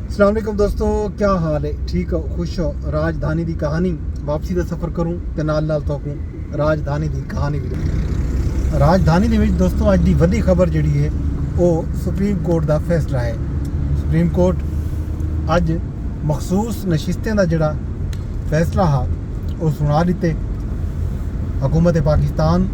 अस्सलाम वालेकुम दोस्तों, क्या हाल है? ठीक हो, खुश हो? राजधानी की कहानी वापसी का सफ़र करूँ तो नाल तोकूँ राजधानी की कहानी भी। राजधानी के दोस्तों अज की वड्डी खबर जी है वो सुप्रीम कोर्ट का फैसला है। सुप्रीम कोर्ट अज मखसूस नशिस्तें का जोड़ा फैसला हा वो सुना दिते। हुकूमत पाकिस्तान,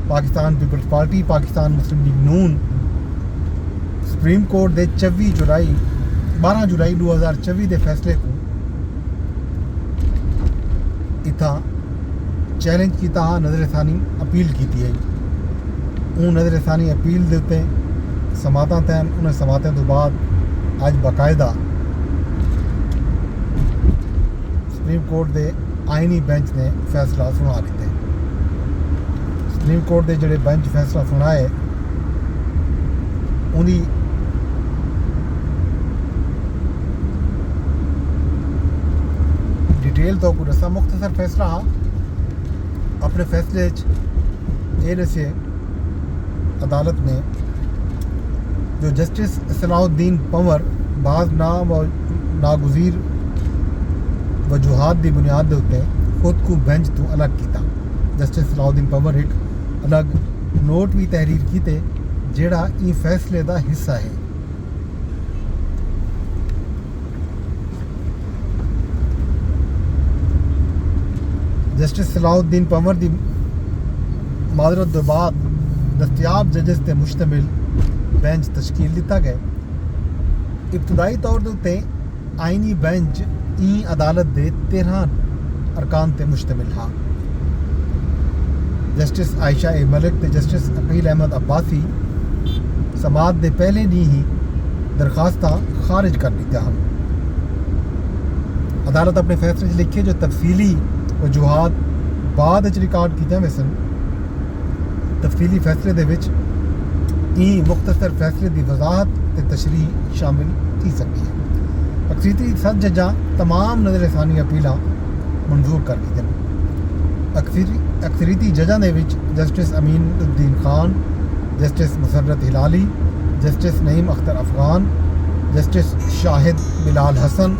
पाकिस्तान पीपल्स पार्टी, पाकिस्तान मुस्लिम लीग नून सुप्रीम कोर्ट के 12 जुलाई 2024 के फैसले को इतना चैलेंज किया, नज़रसानी अपील की है। उन नज़रसानी अपील के उत्ते समातां तैन, उन्हें समातें तो बाद अज बाकायदा सुप्रीम कोर्ट के आईनी बेंच ने फैसला सुना दिते। सुप्रीम कोर्ट के जोड़े बेंच फैसला सुनाए उन्हीं डिटेल तो पूरा सा मुख्तसर फैसला हा। अपने फैसले ये दसे अदालत ने जो जस्टिस सलाउद्दीन पंवर बाज नागुज़ीर वजूहात की बुनियाद के उत्ते खुद को बेंच तो अलग किया। जस्टिस सलाउद्दीन पंवर एक अलग नोट भी तहरीर किए जेड़ा ई फैसले का हिस्सा है। जस्टिस सलाउद्दीन पंवर की माजरत के बाद दस्तियाब जजेस से मुश्तमिल बेंच तश्कील दिता गया। इब्तदाई तौर के उत्ते आईनी बेंच ई अदालत के 13 अरकान से मुश्तमिल हा। जस्टिस आयशा ए मलिक ते जस्टिस अकील अहमद अब्बासी समात के पहले दी ही दरखास्त खारिज कर दिता हम। अदालत अपने फैसले लिखे जो तफसीली वजूहात बाद रिकॉर्ड किए हुए सन। तफसीली फैसले दे विच ई मुख्तसर फैसले की वजाहत ते तशरीह शामिल की सकती है। अक्सरीती 7 जजा तमाम नज़रसानी अपीलां मंजूर कर दी। अक्सरीती जजा दे विच justice Aminuddin Khan, justice Musarrat Hilali, justice Naeem Akhtar Afghan, justice Shahid Bilal Hassan,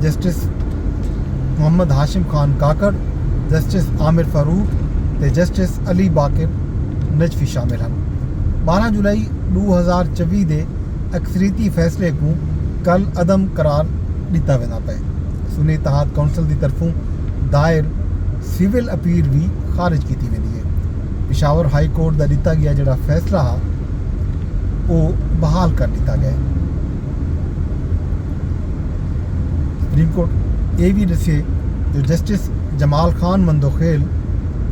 justice Mohammad Hashim Khan Kakar, justice Amir Farooq ते जस्टिस अली बाकिर नजफी शामिल हैं। 12 जुलाई 2024 के अक्सरीती फैसले को कल अदम करार दिता वेना पे। सुनी तहात कौंसल की तरफों दायर सिविल अपील भी खारिज की वेंदी है। पिशावर हाई कोर्ट का दिता गया जोड़ा फैसला हा वो बहाल कर दिता गया। सुप्रीम कोर्ट ये भी दसे जो जस्टिस जमाल खान मंदोखेल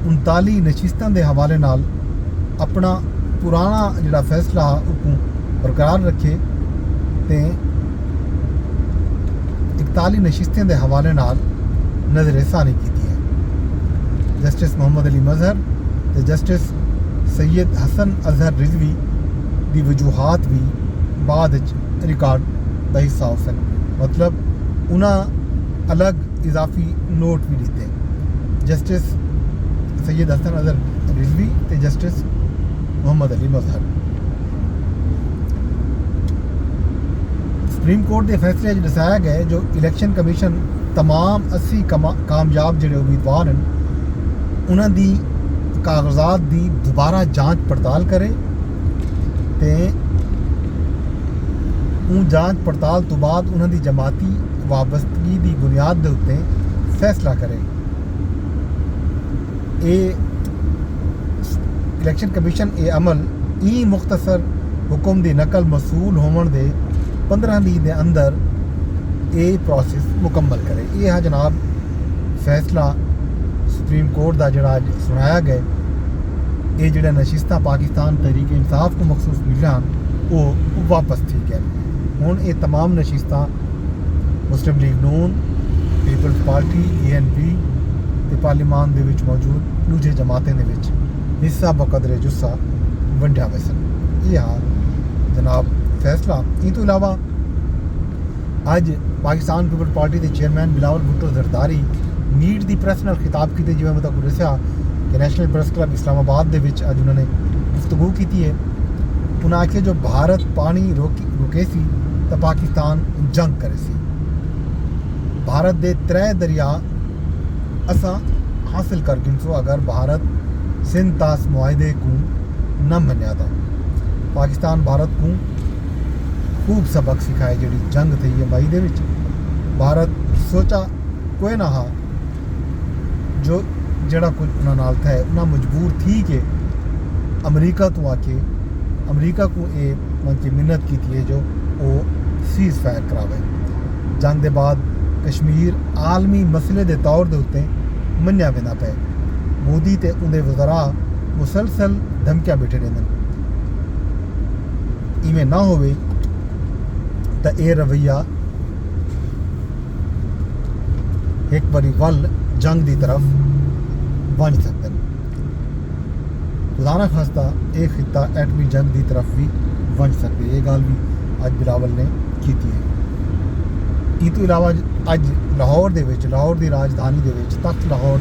39 नशिस्तां के हवाले नाल अपना पुराना जोड़ा फैसला उसको बरकरार रखे ते 41 नशिस्तें के हवाले नाल नज़रसानी की है। जस्टिस मोहम्मद अली मजहर ते जस्टिस सैयद हसन अजहर रिजवी की वजूहात भी बाद रिकॉर्ड का हिस्सा हो सन। मतलब उन्हें अलग इजाफी नोट भी दिते। जस्टिस सैयद हसन अजहर रिजवी ते जस्टिस मोहम्मद अली मजहर। सुप्रीम कोर्ट के फैसले दसाया गया जो इलैक्शन कमीशन तमाम 80 कामयाब जोड़े उम्मीदवार हैं उन्होंने कागजात की दोबारा जांच पड़ताल करे ते उन जांच पड़ताल तो बाद उन्होंने जमाती वाबस्तगी की बुनियाद के उत्ते फैसला करे। इलैक्शन कमीशन ये अमल ई मुख्तसर हुक्म की नकल मसूल होने दे 15 दिन के अंदर ये प्रोसेस मुकम्मल करे। ये है जनाब फैसला सुप्रीम कोर्ट का जोड़ा सुनाया गया। ये जोड़ा नशिस्ता पाकिस्तान तहरीक इंसाफ को मखसूस मिलियां वो वापस ठीक है। हुण ये तमाम नशिस्तां मुस्लिम लीग नून, पीपल्स पार्टी, ANP ते पार्लीमान दे विच मौजूद दूजे जमातें दे विच हिस्सा बकदरे जुस्सा वंडिया हुए सन। ये हाँ जनाब फैसला। इस तो इलावा अज पाकिस्तान पीपल्स पार्टी के चेयरमैन बिलावल भुट्टो जरदारी मीट की प्रेस नाल खिताब किए जिवें मैं तुहानूं दस्सिया कि नैशनल प्रेस क्लब इस्लामाबाद दे विच अज उन्होंने गुफ्तगू की है। उन्हें आखे जो भारत पानी रुके सी तो पाकिस्तान जंग करे सी। भारत दे 3 दरिया असा हासिल कर गिनसो अगर भारत सिंध तास मुआहदे को न मनिया था। पाकिस्तान भारत को खूब सबक सिखाए जी जंग थी है मई दे। भारत सोचा कोई ना हा जो जड़ा कुछ उन्होंने नाल था उन्हें मजबूर थी कि अमरीका तो आके अमरीका को ये मन की मिन्नत की थी जो वो सीज़ फायर करावे। जंग के बाद कश्मीर आलमी मसले के तौर के उत्ते मन्निया वेंदा पे। मोदी ते उनके वज़रा मुसलसल धमकियां बैठे रहंदन इवें ना होवे तो ये रवैया एक बारी वल जंग की तरफ बन सकते हैं। खुदा ना खास्ता एक खिता एटमी जंग की तरफ भी बन सकते। ये गल भी अज बिलावल ने की है। इस तो इलावा अज लाहौर की राजधानी तख्त लाहौर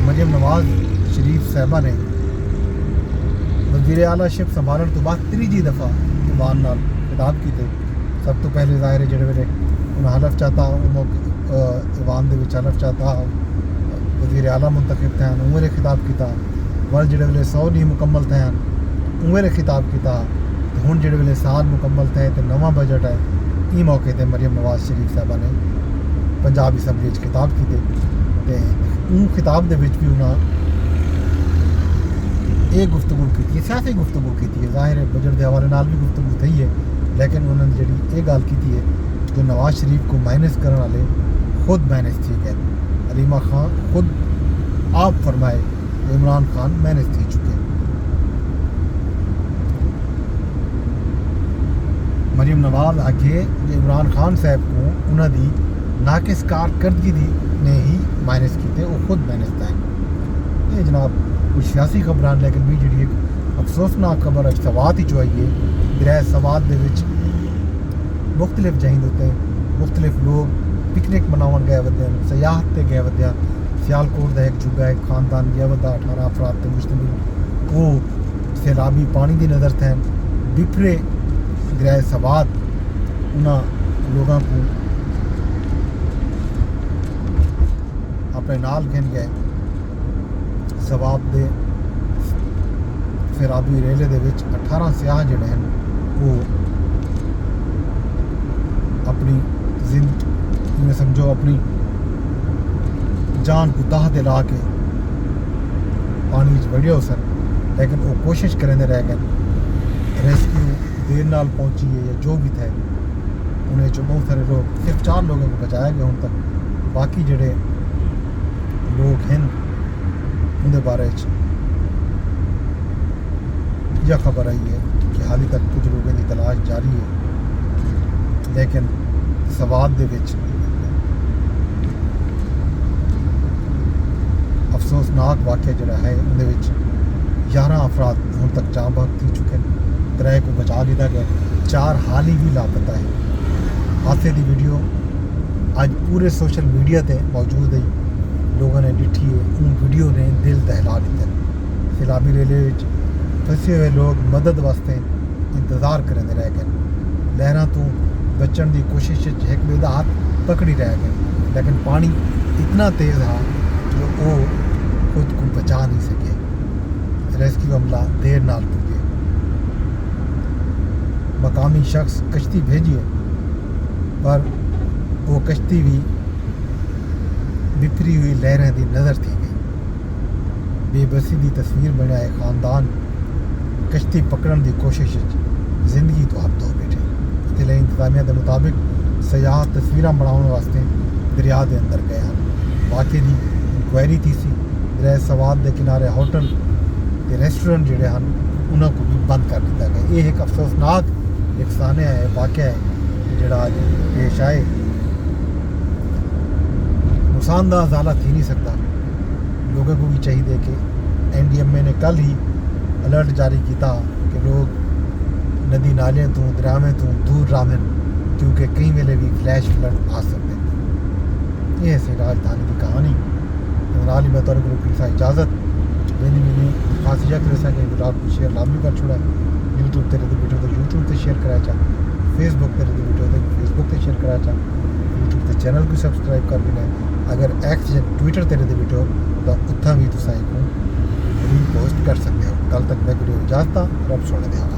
मरियम नवाज शरीफ साहबा ने वज़ीर आला शिप संभालने तो बाद तीजी दफ़ा ईमान नाल खिताब किए। सब तो पहले ज़ाहिर है जिहड़े वेले उन्हें हलफ चाहता ईवान के हलफ चाहता वज़ीर आला मुंतखब थे उवेले खिताब किया। वल जिहड़े वेले 100 नहीं मुकम्मल थे उवेले खिताब किया। हुण जिहड़े वेले साल मुकम्मल थे तो नवा बजट है। ई मौके पर मरियम नवाज शरीफ साहबा ने पंजाब असैम्बली खिताब किए। उन खिताब के भी उन्हें एक गुफ्तगू की सियासी गुफ्तगू की है। ज़ाहिर है बजट के हवाले नाल भी गुफ्तगू थी है लेकिन उन्होंने जी ये गल की है जो नवाज शरीफ को माइनस करने वाले खुद माइनस थी गए। अलीमा खान खुद आप फरमाए इमरान खान माइनस थी चुके। मरियम नवाज आखे इमरान खान साहब को उन्होंने नाकिस कारकर्दगी ने ही माइनस किए वो खुद माइनस था। ये जनाब कुछ सियासी खबर लेकिन भी जी एक अफसोसनाक खबर अज सवात ही चुआई है। दरिया सवात के मुख्तलिफ जहीं उत्ते मुख्तलिफ लोग पिकनिक मनावन गए वदे सयाहत से गए वदे। सियालकोट का एक जुगा एक खानदान गया वदा 18 अफराद से मुश्तमिल वो सैलाबी पानी की नज़र थे बिफरे दरिया सवात उन्होंने लोगों को अपने नाल घेन गए। सवाब दे सैलाबी रेले दे विच 18 सियाह जिहड़े हैं वो अपनी जिंदगी समझो अपनी जान को दाह दे ला के पानी वड़े हो सन लेकिन वो कोशिश करेंदे रह गए। रेस्क्यू देर नाल पहुंची है या जो भी थे उन्हें जो बहुत सारे लोग सिर्फ 4 लोगों को बचाया गया हूँ तक। बाकी जड़े लोग हैं उनके बारे यह खबर आई है कि हाल ही तक कुछ लोगों की तलाश जारी है लेकिन सवाद दे विच अफसोसनाक वाक़या जड़ा है उनके 11 अफराद हुण तक जाँ बहक थी चुके हैं। 3 को बचा लिया गया 4 हाल ही भी लापता है। हादसे की वीडियो अज पूरे सोशल मीडिया पर मौजूद है। लोगों ने डिठी है उन वीडियो ने दिल दहला दिता। सैलाबी रेले फंसे हुए लोग मदद वास्ते इंतज़ार करेंदे रह गए। लहरां तो बचण की कोशिश एक बे दा हाथ पकड़ी रह गए लेकिन पानी इतना तेज़ था जो वो खुद को बचा नहीं सके। रेस्क्यू अमला देर नाल पुजे। मकामी शख्स कश्ती भेजिए पर वो कश्ती भी बिखरी हुई लहरें की नज़र थी गई। बेबसी की तस्वीर बनया एक खानदान कश्ती पकड़न की कोशिश जिंदगी तो हद हो बैठे। जिले इंतजामिया के मुताबिक सयाह तस्वीर बनाने वास्ते दरिया के अंदर गए हैं। वाकई की इंक्वायरी थी सी। दरिया सवाद के किनारे होटल के रेस्टोरेंट जोड़े हैं उन्होंने को भी बंद कर दिया गया। ये एक अफसोसनाक एक सान्या है वाक़या है जोड़ा अज पेश आए। नुकसान का अजाला थी नहीं सकता। लोगों को भी चाहिए कि NDMA ने कल ही अलर्ट जारी किया कि लोग नदी नाले तो दरियावें तो दूर रहें क्योंकि कई वेले भी फ्लैश फ्लड आ सकते हैं। यह है राजधानी की कहानी। नाल ही मैं तुहाडे कोलों इजाज़त। मैंने खास इहा करे असांखे रात शेयर लाभ भी कर छोड़ा यूट्यूब ते रही बीठो तो यूट्यूब ते शेयर कराए चा फेसबुक ते रही बीठो तो फेसबुक ते शेयर कराए चा यूट्यूब ते चैनल को सब्सक्राइब कर लेना अगर एक्स या ट्विटर ते रही बीठो तो उत्थां भी तुसां पोस्ट कर सकते हो। कल तक मैं वीडियो इजाजत रब सोने देगा।